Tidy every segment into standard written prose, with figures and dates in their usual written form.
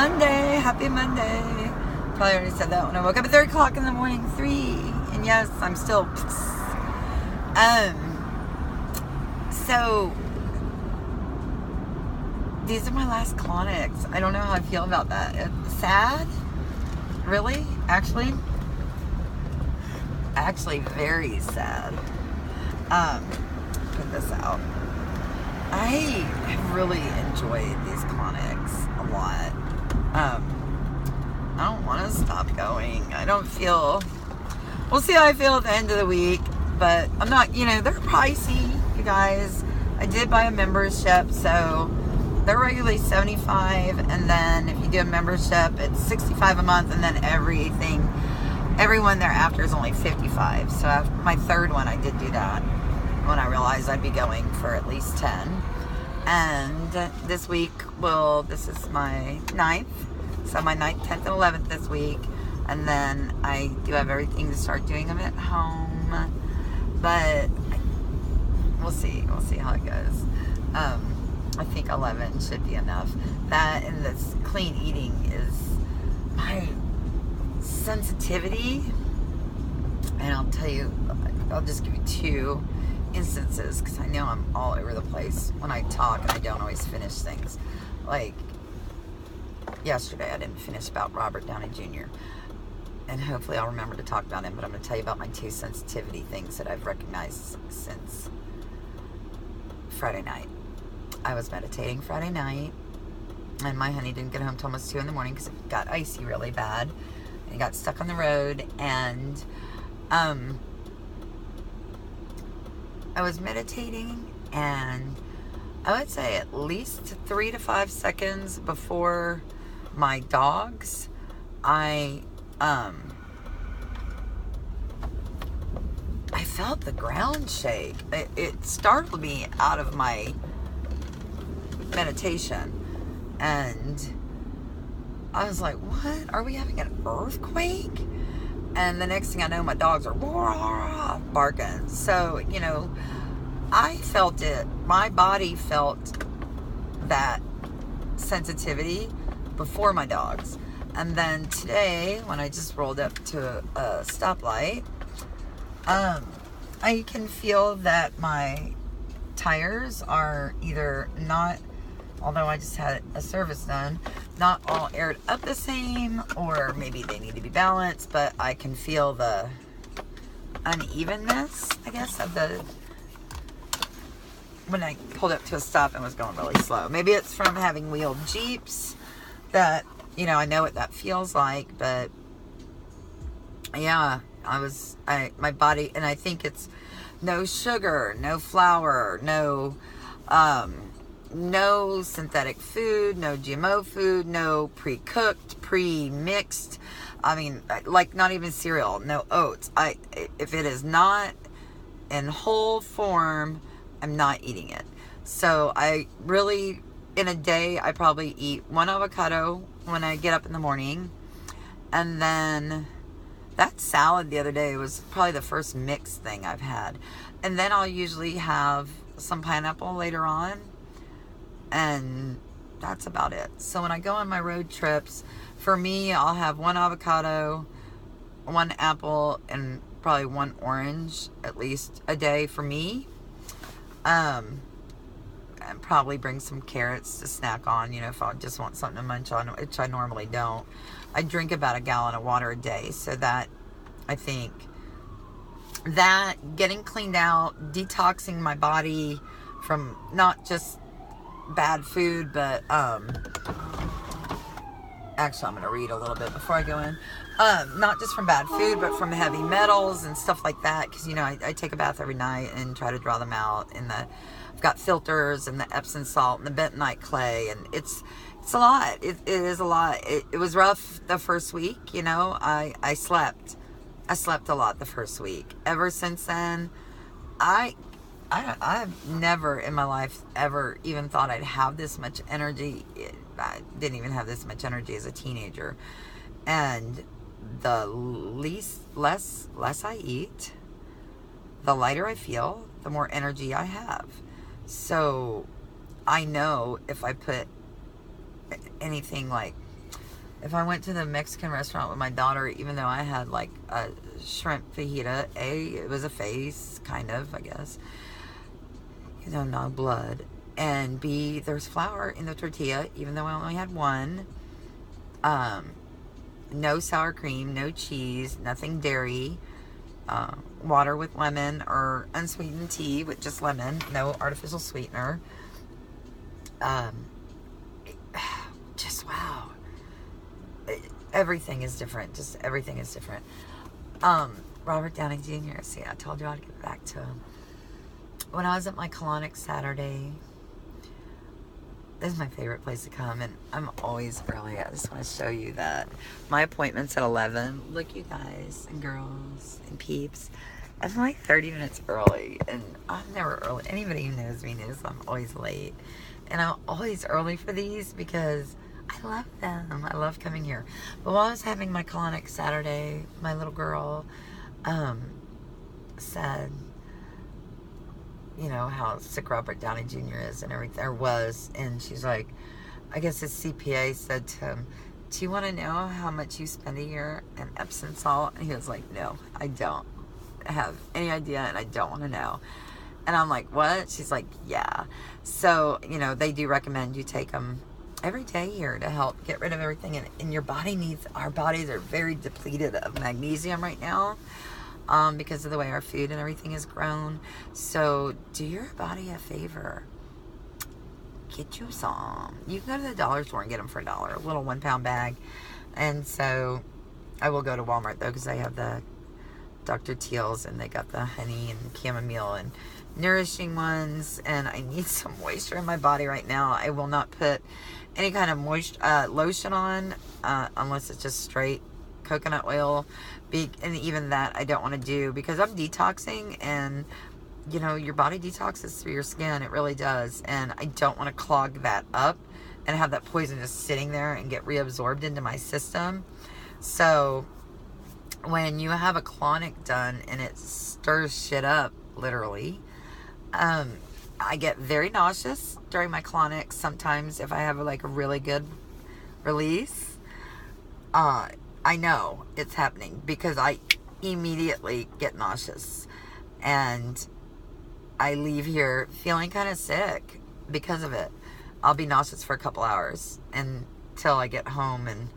Monday. Happy Monday. Probably already said that when I woke up at 3 o'clock in the morning. 3. And yes, I'm still... So, these are my last colonics. I don't know how I feel about that. It's sad. Really? Actually, very sad. Put this out. I have really enjoyed these colonics a lot. I don't want to stop going. I don't feel... We'll see how I feel at the end of the week. But I'm not, they're pricey, you guys. I did buy a membership, so they're regularly $75. And then if you do a membership, it's $65 a month. And then everyone thereafter is only $55. So after my third one, I did do that when I realized I'd be going for at least 10. And this week, this is my 9th. So my 9th, 10th, and 11th this week. And then I do have everything to start doing them at home. But we'll see. We'll see how it goes. I think 11 should be enough. That and this clean eating is my sensitivity. And I'll tell you, I'll just give you 2 instances because I know I'm all over the place when I talk and I don't always finish things. Like yesterday, I didn't finish about Robert Downey Jr. And hopefully I'll remember to talk about him, but I'm going to tell you about my 2 sensitivity things that I've recognized since Friday night. I was meditating Friday night, and my honey didn't get home till almost 2 in the morning because it got icy really bad. And he got stuck on the road, and I was meditating, and I would say at least 3 to 5 seconds before my dogs, I felt the ground shake. It startled me out of my meditation. And I was like, what? Are we having an earthquake? And the next thing I know, my dogs are barking. So, I felt it. My body felt that sensitivity before my dogs. And then today, when I just rolled up to a stoplight, I can feel that my tires are either not, although I just had a service done, not all aired up the same, or maybe they need to be balanced, but I can feel the unevenness, I guess, of when I pulled up to a stop and was going really slow. Maybe it's from having wheeled Jeeps that, I know what that feels like, but yeah, my body, and I think it's no sugar, no flour, no synthetic food, no GMO food, no pre-cooked, pre-mixed. I mean, like not even cereal, no oats. If it is not in whole form, I'm not eating it. So I really, in a day, I probably eat 1 avocado when I get up in the morning. And then that salad the other day was probably the first mixed thing I've had. And then I'll usually have some pineapple later on. And that's about it. So when I go on my road trips, for me, I'll have 1 avocado, 1 apple, and probably 1 orange at least a day for me. And probably bring some carrots to snack on, if I just want something to munch on, which I normally don't. I drink about 1 gallon of water a day, so that, I think, that getting cleaned out, detoxing my body from not just bad food, but, actually, I'm going to read a little bit before I go in. Not just from bad food, but from heavy metals and stuff like that, because, I take a bath every night and try to draw them out, I've got filters and the Epsom salt and the bentonite clay, and it's a lot. It is a lot. It was rough the first week, I slept a lot the first week. Ever since then, I've never in my life ever even thought I'd have this much energy. I didn't even have this much energy as a teenager. And the less I eat, the lighter I feel, the more energy I have. So I know if I put anything like if I went to the Mexican restaurant with my daughter, even though I had like a shrimp fajita, A, it was a face, kind of, I guess. You know, no blood. And B, there's flour in the tortilla, even though I only had one. No sour cream, no cheese, nothing dairy. Water with lemon or unsweetened tea with just lemon, no artificial sweetener. Just wow. Everything is different. Just everything is different. Robert Downey Jr. See, I told you I'd get back to him. When I was at my Colonic Saturday, this is my favorite place to come, and I'm always early. I just want to show you that. My appointment's at 11. Look, you guys and girls and peeps. I'm like 30 minutes early, and I'm never early. Anybody who knows me knows I'm always late. And I'm always early for these because I love them. I love coming here. But while I was having my Colonic Saturday, my little girl said, you know, how sick Robert Downey Jr. is and everything, or was, and she's like, I guess his CPA said to him, do you want to know how much you spend a year in Epsom salt? And he was like, no, I don't have any idea, and I don't want to know. And I'm like, what? She's like, yeah. So, you know, they do recommend you take them every day here to help get rid of everything, and your body needs, our bodies are very depleted of magnesium right now. Because of the way our food and everything is grown. So do your body a favor. Get you some. You can go to the dollar store and get them for $1, a little 1-pound bag. And so I will go to Walmart though, because they have the Dr. Teal's, and they got the honey and chamomile and nourishing ones. And I need some moisture in my body right now. I will not put any kind of lotion on unless it's just straight coconut oil. And even that I don't want to do because I'm detoxing, and you know, your body detoxes through your skin. It really does. And I don't want to clog that up and have that poison just sitting there and get reabsorbed into my system. So when you have a colonic done and it stirs shit up, literally, I get very nauseous during my colonic. Sometimes if I have like a really good release, I know it's happening because I immediately get nauseous, and I leave here feeling kind of sick because of it. I'll be nauseous for a couple hours until I get home and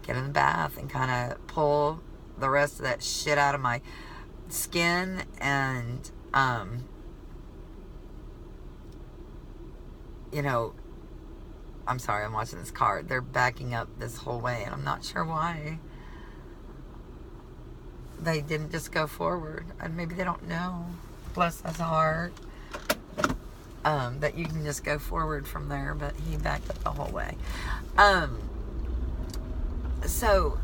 get in the bath and kind of pull the rest of that shit out of my skin. And you know, I'm sorry, I'm watching this car. They're backing up this whole way, and I'm not sure why. They didn't just go forward. And maybe they don't know. Bless that's hard. That you can just go forward from there, but he backed up the whole way. So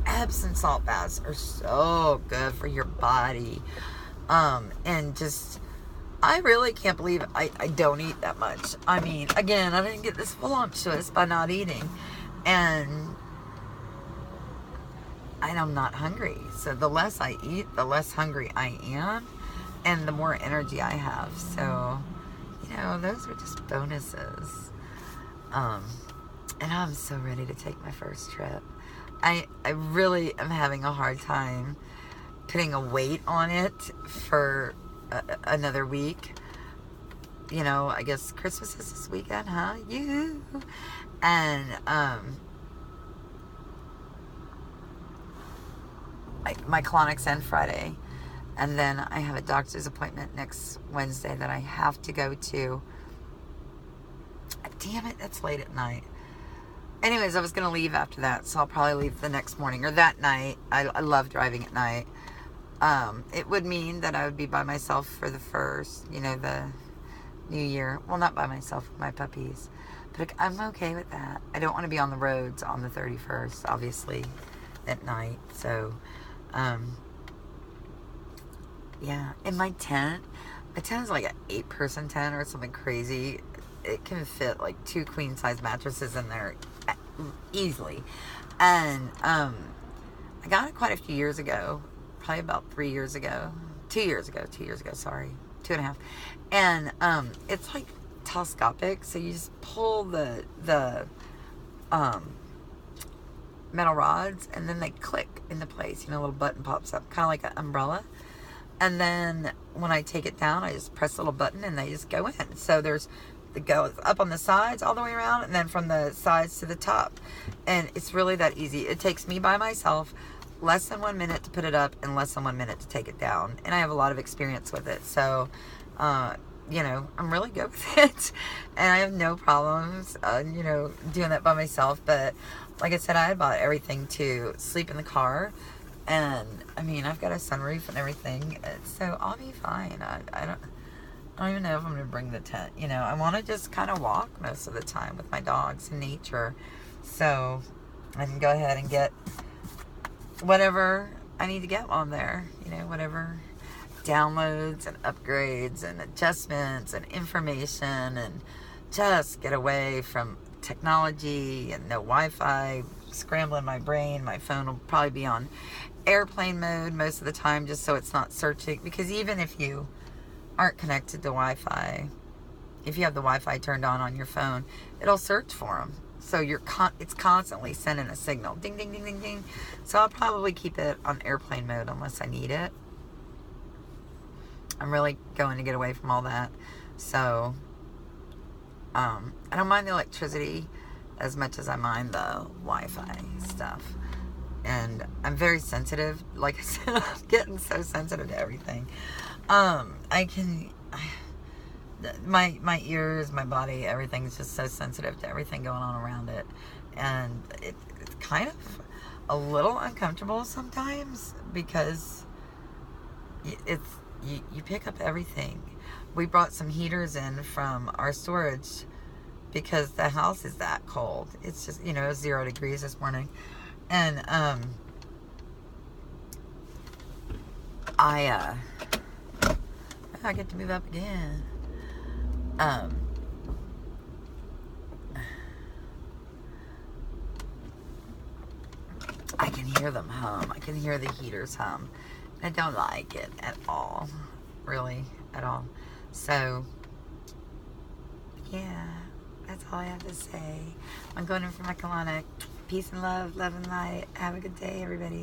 Epsom salt baths are so good for your body. And just, I really can't believe I don't eat that much. I mean, again, I didn't get this voluptuous by not eating. And I'm not hungry. So the less I eat, the less hungry I am, and the more energy I have. So, you know, those are just bonuses. And I'm so ready to take my first trip. I really am having a hard time putting a weight on it for another week. You know, I guess Christmas is this weekend, huh? You. And my Clonic's end Friday, and then I have a doctor's appointment next Wednesday that I have to go to. Damn it, that's late at night. Anyways, I was going to leave after that, so I'll probably leave the next morning or that night. I love driving at night. It would mean that I would be by myself for the first, you know, the New Year. Well, not by myself, with my puppies. But I'm okay with that. I don't want to be on the roads on the 31st, obviously, at night. So, yeah. And my tent is like an 8-person tent or something crazy. It can fit like 2 queen-size mattresses in there easily. And I got it quite a few years ago. Probably about 3 years ago. 2 years ago, sorry. 2.5. And it's like telescopic, so you just pull the metal rods, and then they click into place. You know, a little button pops up, kind of like an umbrella. And then when I take it down, I just press a little button and they just go in. So there's the go up on the sides all the way around, and then from the sides to the top. And it's really that easy. It takes me by myself less than 1 minute to put it up and less than 1 minute to take it down. And I have a lot of experience with it. So, you know, I'm really good with it. And I have no problems, you know, doing that by myself. But like I said, I had bought everything to sleep in the car. And I mean, I've got a sunroof and everything, so I'll be fine. I don't even know if I'm gonna bring the tent. You know, I want to just kind of walk most of the time with my dogs in nature, so I can go ahead and get whatever I need to get on there. You know, whatever downloads and upgrades and adjustments and information, and just get away from technology and no Wi-Fi scrambling my brain. My phone will probably be on airplane mode most of the time, just so it's not searching, because even if you aren't connected to Wi-Fi, if you have the Wi-Fi turned on your phone, it'll search for them. So it's constantly sending a signal, ding ding ding ding ding. So I'll probably keep it on airplane mode unless I need it. I'm really going to get away from all that. So I don't mind the electricity as much as I mind the Wi-Fi stuff. And I'm very sensitive. Like I said, I'm getting so sensitive to everything. My ears, my body, everything's just so sensitive to everything going on around it. And it's kind of a little uncomfortable sometimes, because you pick up everything. We brought some heaters in from our storage because the house is that cold. It's just, you know, 0 degrees this morning. And I get to move up again. I can hear them hum. I can hear the heaters hum. I don't like it at all. Really, at all. So, yeah, that's all I have to say. I'm going in for my colonic. Peace and love, love and light. Have a good day, everybody.